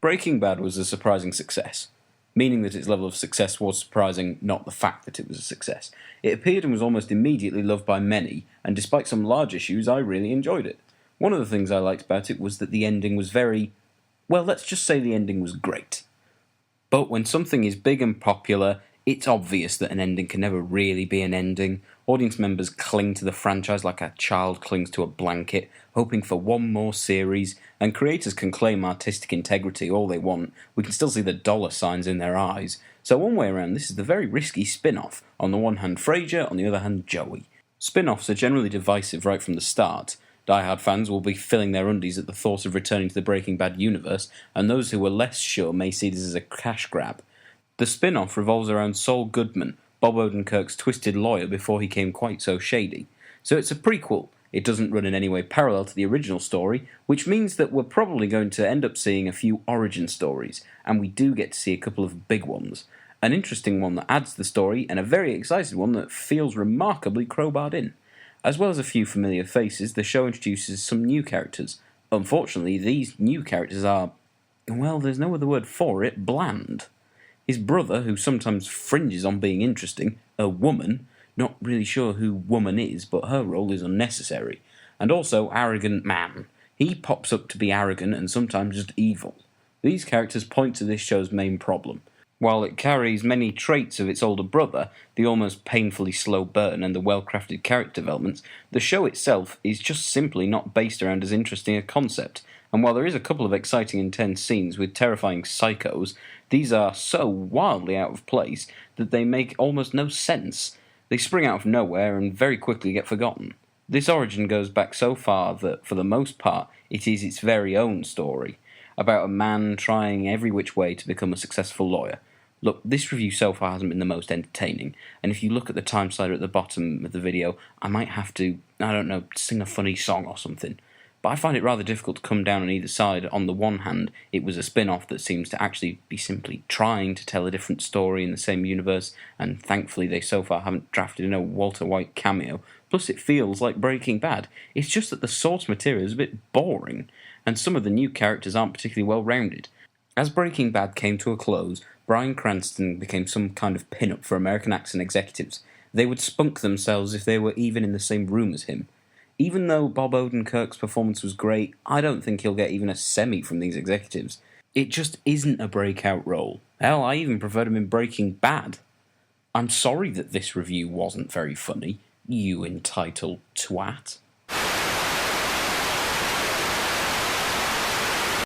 Breaking Bad was a surprising success, meaning that its level of success was surprising, not the fact that it was a success. It appeared and was almost immediately loved by many, and despite some large issues, I really enjoyed it. One of the things I liked about it was that the ending was well, let's just say the ending was great. But when something is big and popular, it's obvious that an ending can never really be an ending. Audience members cling to the franchise like a child clings to a blanket, hoping for one more series, and creators can claim artistic integrity all they want. We can still see the dollar signs in their eyes. So one way around, this is the very risky spin-off. On the one hand, Frasier, on the other hand, Joey. Spin-offs are generally divisive right from the start. Die-hard fans will be filling their undies at the thought of returning to the Breaking Bad universe, and those who are less sure may see this as a cash grab. The spin-off revolves around Saul Goodman, Bob Odenkirk's twisted lawyer before he came quite so shady. So it's a prequel. It doesn't run in any way parallel to the original story, which means that we're probably going to end up seeing a few origin stories, and we do get to see a couple of big ones. An interesting one that adds to the story, and a very excited one that feels remarkably crowbarred in. As well as a few familiar faces, the show introduces some new characters. Unfortunately, these new characters are, well, there's no other word for it, bland. His brother, who sometimes fringes on being interesting, a woman, not really sure who woman is, but her role is unnecessary, and also arrogant man. He pops up to be arrogant and sometimes just evil. These characters point to this show's main problem. While it carries many traits of its older brother, the almost painfully slow burn and the well-crafted character developments, the show itself is just simply not based around as interesting a concept. And while there is a couple of exciting intense scenes with terrifying psychos, these are so wildly out of place that they make almost no sense. They spring out of nowhere and very quickly get forgotten. This origin goes back so far that, for the most part, it is its very own story, about a man trying every which way to become a successful lawyer. Look, this review so far hasn't been the most entertaining, and if you look at the time slider at the bottom of the video, I might have to, sing a funny song or something. But I find it rather difficult to come down on either side. On the one hand, it was a spin-off that seems to actually be simply trying to tell a different story in the same universe, and thankfully they so far haven't drafted in a Walter White cameo, plus it feels like Breaking Bad. It's just that the source material is a bit boring, and some of the new characters aren't particularly well-rounded. As Breaking Bad came to a close, Bryan Cranston became some kind of pin-up for American accent executives. They would spunk themselves if they were even in the same room as him. Even though Bob Odenkirk's performance was great, I don't think he'll get even a semi from these executives. It just isn't a breakout role. Hell, I even preferred him in Breaking Bad. I'm sorry that this review wasn't very funny, you entitled twat.